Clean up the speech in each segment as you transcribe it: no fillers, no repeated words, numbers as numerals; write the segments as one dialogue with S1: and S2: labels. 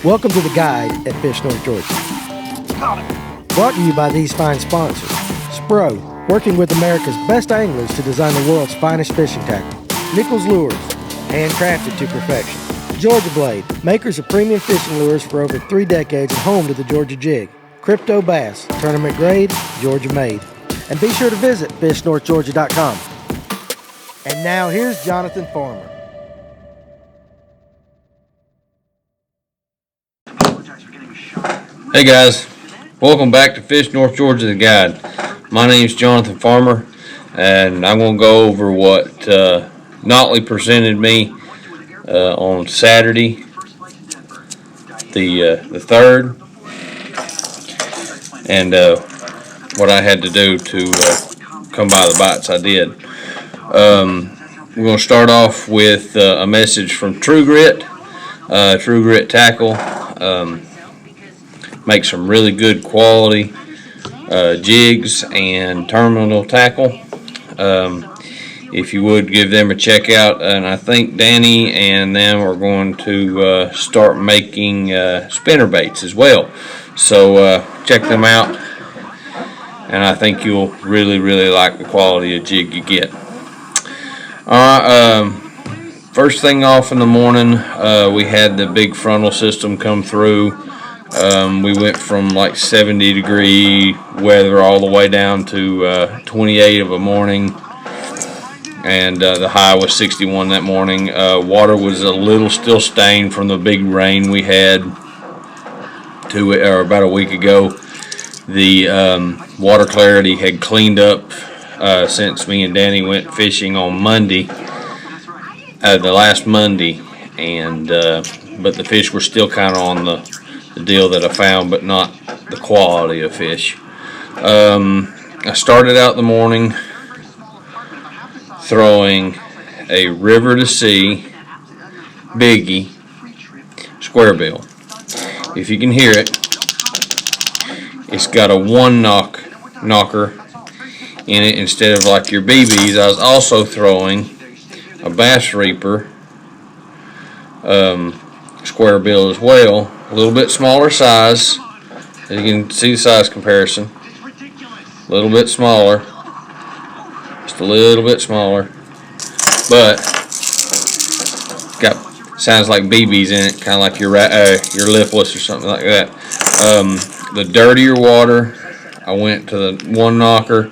S1: Welcome to The Guide at Fish North Georgia. Brought to you by these fine sponsors. Spro, working with America's best anglers to design the world's finest fishing tackle. Nichols Lures, handcrafted to perfection. Georgia Blade, makers of premium fishing lures for over 3 decades and home to the Georgia Jig. Crypto Bass, tournament grade, Georgia made. And be sure to visit fishnorthgeorgia.com. And now here's Jonathan Farmer.
S2: Hey guys, welcome back to Fish North Georgia The Guide. My name's Jonathan Farmer, and I'm going to go over what Nottley presented me on Saturday, the 3rd, and what I had to do to come by the bites I did. We're going to start off with a message from True Grit. True Grit Tackle makes some really good quality jigs and terminal tackle. If you would give them a check out, and I think Danny and them are going to start making spinner baits as well. So check them out, and I think you'll really like the quality of jig you get. Alright, first thing off in the morning, we had the big frontal system come through. We went from like 70-degree weather all the way down to 28 of a morning, and the high was 61 that morning. Water was a little still stained from the big rain we had about a week ago. The water clarity had cleaned up since me and Danny went fishing on Monday, the last Monday, and but the fish were still kind of on the deal that I found, but not the quality of fish. I started out the morning throwing a river to sea biggie square bill. If you can hear it, it's got a one knocker in it instead of like your BBs. I was also throwing a Bass Reaper square bill as well, a little bit smaller size. As you can see the size comparison, a little bit smaller, just a little bit smaller, but got sounds like BBs in it, kind of like your lipless or something like that. The dirtier water, I went to the one knocker,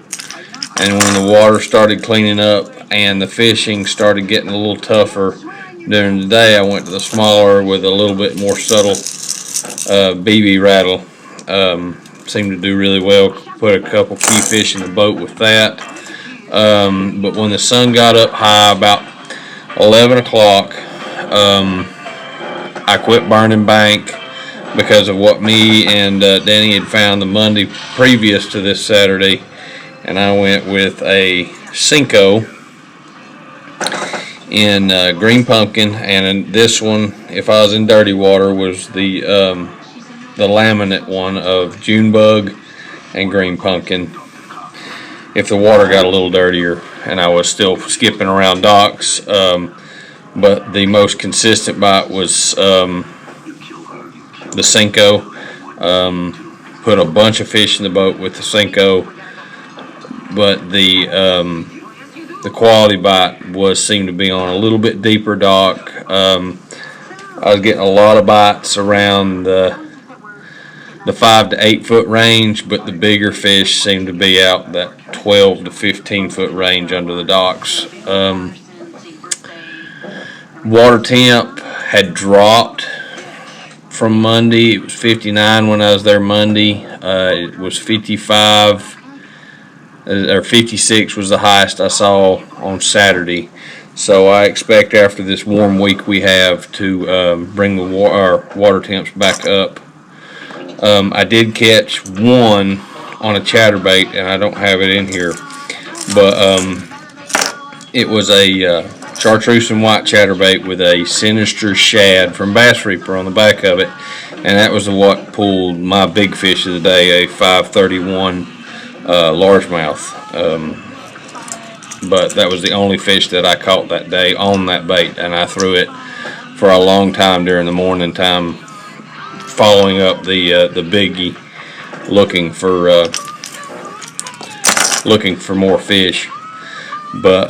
S2: and when the water started cleaning up and the fishing started getting a little tougher during the day, I went to the smaller with a little bit more subtle BB rattle. Seemed to do really well. Put a couple key fish in the boat with that. But when the sun got up high about 11 o'clock, I quit burning bank because of what me and Danny had found the Monday previous to this Saturday, and I went with a Cinco in green pumpkin, and this one, if I was in dirty water, was the laminate one of June bug and green pumpkin. If the water got a little dirtier and I was still skipping around docks, but the most consistent bite was the Cinco. Put a bunch of fish in the boat with the Cinco, but the quality bite seemed to be on a little bit deeper dock. I was getting a lot of bites around the 5 to 8 foot range, but the bigger fish seemed to be out that 12 to 15 foot range under the docks. Water temp had dropped from Monday. It was 59 when I was there Monday. It was 55 or 56 was the highest I saw on Saturday. So I expect after this warm week we have to bring the water temps back up. I did catch one on a chatterbait, and I don't have it in here, but it was a chartreuse and white chatterbait with a sinister shad from Bass Reaper on the back of it, and that was what pulled my big fish of the day, a 531 largemouth. But that was the only fish that I caught that day on that bait, and I threw it for a long time during the morning time following up the biggie, looking for more fish. But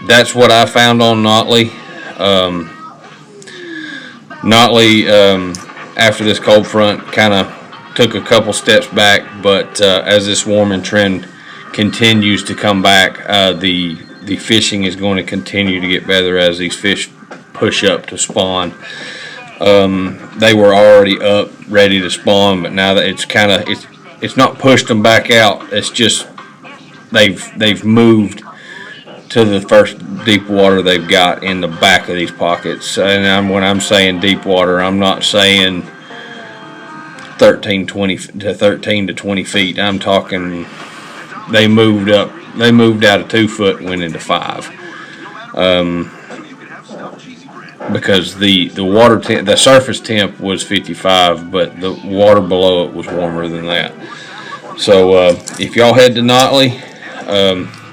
S2: that's what I found on Nottley. Nottley, after this cold front, kind of took a couple steps back, but as this warming trend continues to come back, the fishing is going to continue to get better as these fish push up to spawn. They were already up, ready to spawn, but now that it's not pushed them back out. It's just they've moved to the first deep water they've got in the back of these pockets. And when I'm saying deep water, I'm not saying 13 to 20 feet. I'm talking they moved up. They moved out of 2 foot and went into 5. Because the water the surface temp was 55, but the water below it was warmer than that. So if y'all head to Nottley,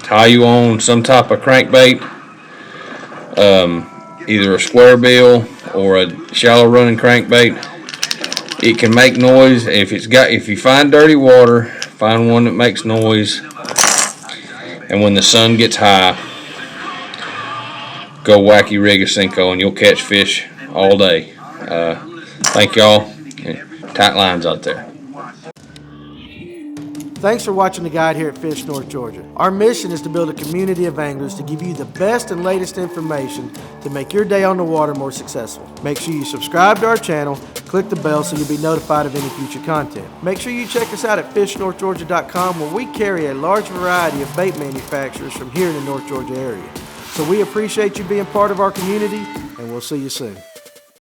S2: tie you on some type of crankbait, either a square bill or a shallow running crankbait. It can make noise. If you find dirty water, find one that makes noise. And when the sun gets high, go wacky rig a Cinco and you'll catch fish all day. Thank y'all. Tight lines out there.
S1: Thanks for watching the guide here at Fish North Georgia. Our mission is to build a community of anglers to give you the best and latest information to make your day on the water more successful. Make sure you subscribe to our channel, click the bell so you'll be notified of any future content. Make sure you check us out at fishnorthgeorgia.com, where we carry a large variety of bait manufacturers from here in the North Georgia area. So we appreciate you being part of our community, and we'll see you soon.